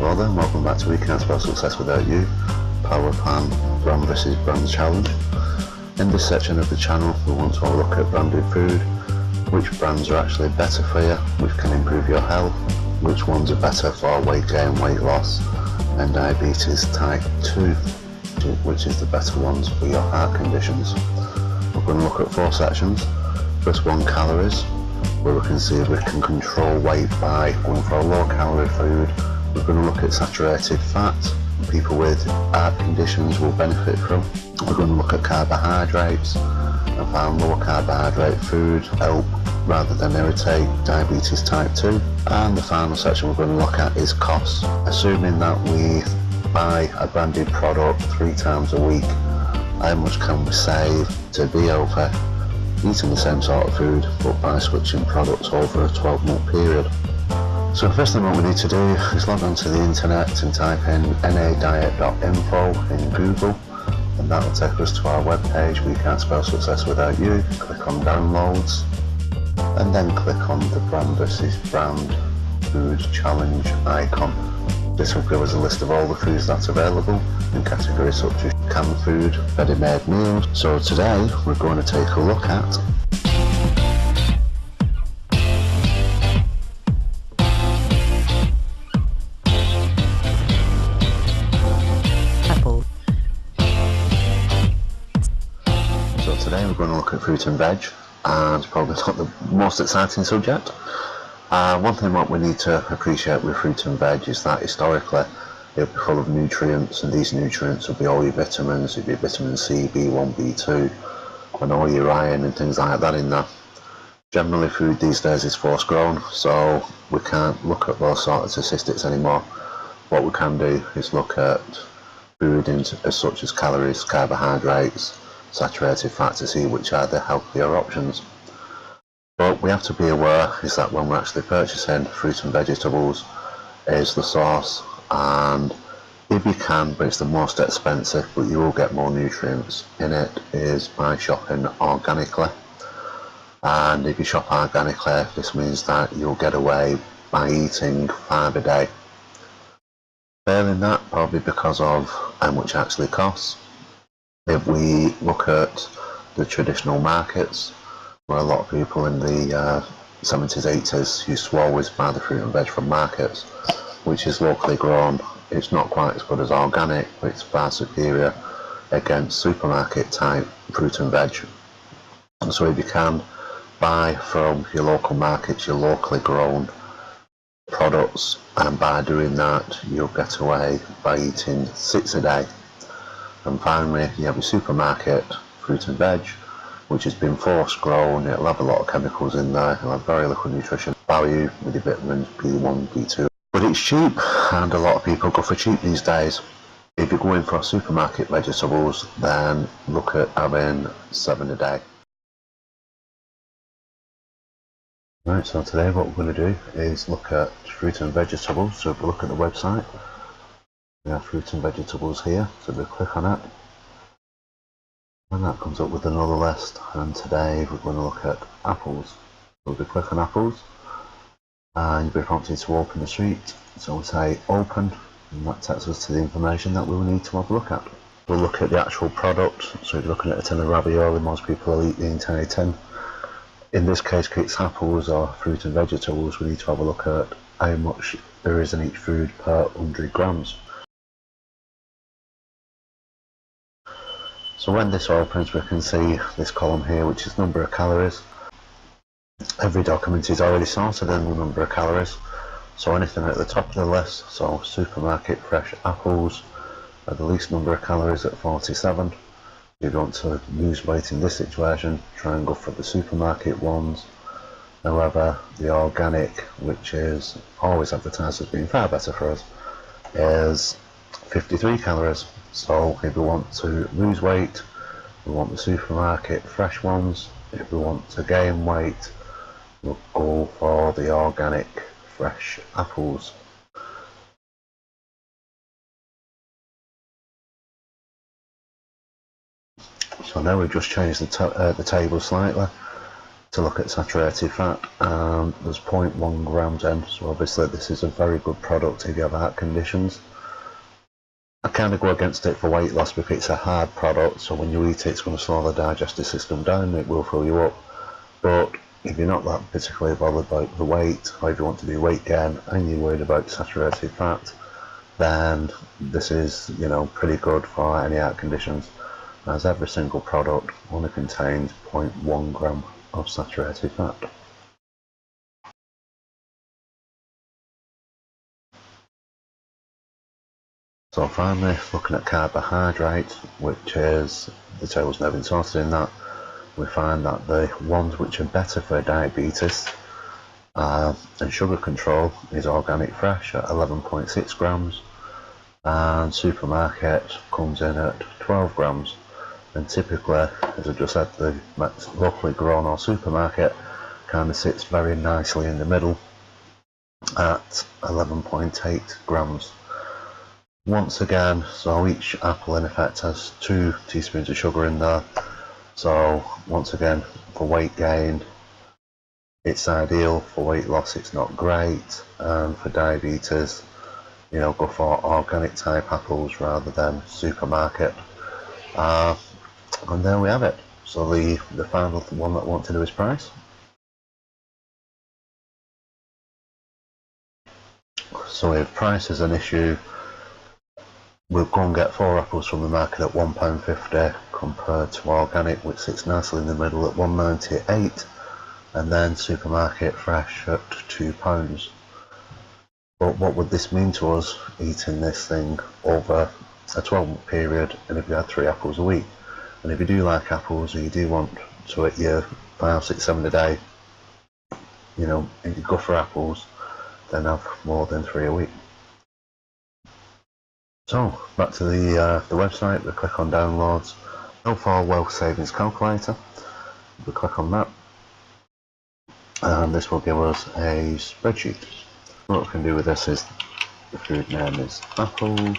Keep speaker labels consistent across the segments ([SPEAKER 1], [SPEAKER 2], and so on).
[SPEAKER 1] Well then, welcome back to We Can't Spell Success Without You, PowerPlan Brand vs Brand Challenge. In this section of the channel we want to have a look at branded food, which brands are actually better for you, which can improve your health, which ones are better for weight gain, weight loss and diabetes type 2, which is the better ones for your heart conditions. We're going to look at 4 sections. First one, calories, where we can see if we can control weight by going for a low calorie food. We're going to look at saturated fat, people with heart conditions will benefit from. We're going to look at carbohydrates and find low carbohydrate food help rather than irritate diabetes type 2. And the final section we're going to look at is costs. Assuming that we buy a branded product 3 times a week, how much can we save to be healthy eating the same sort of food but by switching products over a 12-month period? So the first thing what we need to do is log onto the internet and type in nadiet.info in Google, and that will take us to our web page, We Can't Spell Success Without You. Click on downloads and then click on the brand versus brand food challenge icon. This will give us a list of all the foods that's available in categories such as canned food, ready-made meals. So today we're going to take a look at
[SPEAKER 2] apple.
[SPEAKER 1] So today we're going to look at fruit and veg, and probably not the most exciting subject. One thing what we need to appreciate with fruit and veg is that historically it'll be full of nutrients, and these nutrients will be all your vitamins. It'll be vitamin C, B1, B2 and all your iron and things like that in there. Generally food these days is force grown, so we can't look at those sort of statistics anymore. What we can do is look at food as such as calories, carbohydrates, saturated fat to see which are the healthier options. But we have to be aware is that when we're actually purchasing fruit and vegetables is the source, and if you can, but it's the most expensive but you will get more nutrients in it, is by shopping organically. And if you shop organically, this means that you'll get away by eating 5 a day. Failing that, probably because of how much it actually costs. If we look at the traditional markets, where a lot of people in the 70s, 80s used to always buy the fruit and veg from markets, which is locally grown. It's not quite as good as organic, but it's far superior against supermarket type fruit and veg. And so if you can, buy from your local markets, your locally grown products, and by doing that you'll get away by eating 6 a day. And finally, you have your supermarket fruit and veg, which has been force grown. It'll have a lot of chemicals in there, it'll have very little nutrition value with your vitamins B1, B2. But it's cheap, and a lot of people go for cheap these days. If you're going for supermarket vegetables, then look at having 7 a day. Right, so today what we're going to do is look at fruit and vegetables. So if we look at the website, we have fruit and vegetables here, so we click on it and that comes up with another list, and today we're going to look at apples. So we click on apples and you'll be prompted to open the sheet, so we'll say open, and that takes us to the information that we will need to have a look at. We'll look at the actual product. So if you're looking at a tin of ravioli, most people will eat the entire tin. In this case, it's apples or fruit and vegetables. We need to have a look at how much there is in each food per 100 grams. So when this opens, we can see this column here, which is number of calories. Every document is already sorted in the number of calories, so anything at the top of the list, so supermarket fresh apples are the least number of calories at 47. If you want to lose weight in this situation, try and go for the supermarket ones. However, the organic, which is always advertised as being far better for us, is 53 calories. So if we want to lose weight, we want the supermarket fresh ones. If we want to gain weight, we'll go for the organic fresh apples. So now we've just changed the table slightly. to look at saturated fat, and there's 0.1 grams in, so obviously this is a very good product if you have heart conditions. I kind of go against it for weight loss because it's a hard product, so when you eat it it's going to slow the digestive system down, it will fill you up. But if you're not that particularly bothered about the weight, or if you want to do weight gain and you're worried about saturated fat, then this is, you know, pretty good for any heart conditions, as every single product only contains 0.1 gram of saturated fat. So finally, looking at carbohydrates, which is the tables now been sorted in that, we find that the ones which are better for diabetes and sugar control is organic fresh at 11.6 grams, and supermarket comes in at 12 grams. And typically, as I just said, the locally grown or supermarket kind of sits very nicely in the middle at 11.8 grams. Once again, so each apple in effect has 2 teaspoons of sugar in there. So once again, for weight gain, it's ideal. For weight loss, it's not great. And for diabetes, you know, go for organic type apples rather than supermarket. And there we have it. So the final one that I want to do is price. So if price is an issue, we'll go and get 4 apples from the market at £1.50 compared to organic, which sits nicely in the middle at £1.98, and then supermarket fresh at £2. But what would this mean to us eating this thing over a 12-month period, and if you had 3 apples a week? And if you do like apples, or you do want to eat your 5, 6, 7 a day, you know, if you go for apples, then have more than 3 a week. So back to the website, we click on downloads, go for wealth savings calculator, we click on that, and this will give us a spreadsheet. What we can do with this is, the food name is apples,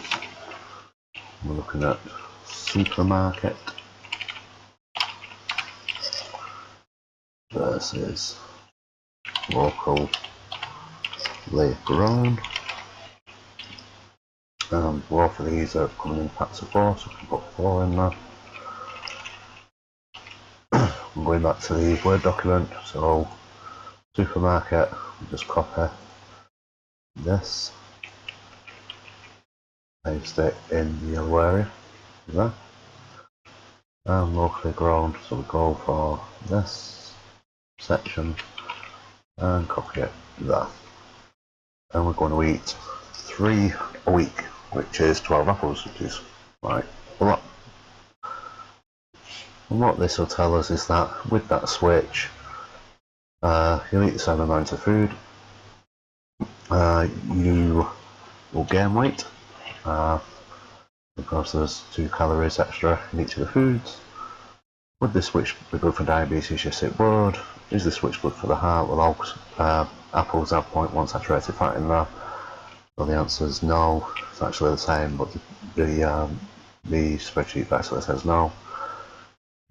[SPEAKER 1] we're looking at supermarket versus locally grown. Both of these are coming in packs of 4, so we can put 4 in there. I'm going back to the Word document, so supermarket, we just copy this, paste it in the yellow area there, and locally grown, so we go for this section and copy it there. And we're going to eat 3 a week, which is 12 apples, which is like a lot. And what this will tell us is that with that switch, you'll eat the same amount of food, you will gain weight, because there's 2 calories extra in each of the foods. Would this switch be good for diabetes? Yes, it would. Is the switch good for the heart? Well, apples have 0.1 saturated fat in there. So the answer is no. It's actually the same, but the spreadsheet basically says no.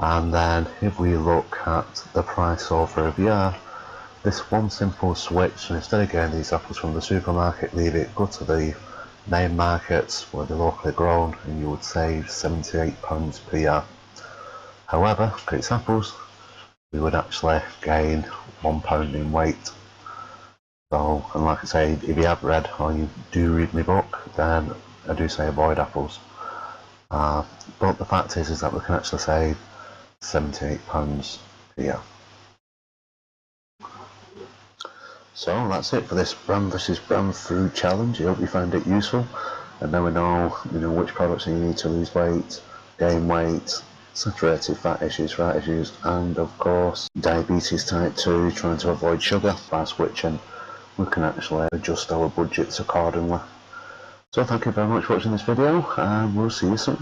[SPEAKER 1] And then if we look at the price over a year, this one simple switch, so instead of getting these apples from the supermarket, leave it, go to the main markets where they're locally grown, and you would save £78 per year. However, because it's apples, we would actually gain £1 in weight. So, and like I say, if you have read or you do read my book, then I do say avoid apples. But the fact is that we can actually save £78 per year. So that's it for this brand versus brand food challenge. I hope you found it useful, and now we know, which products you need to lose weight, gain weight, saturated fat issues, and of course diabetes type 2, trying to avoid sugar. By switching, we can actually adjust our budgets accordingly. So thank you very much for watching this video, and we'll see you soon.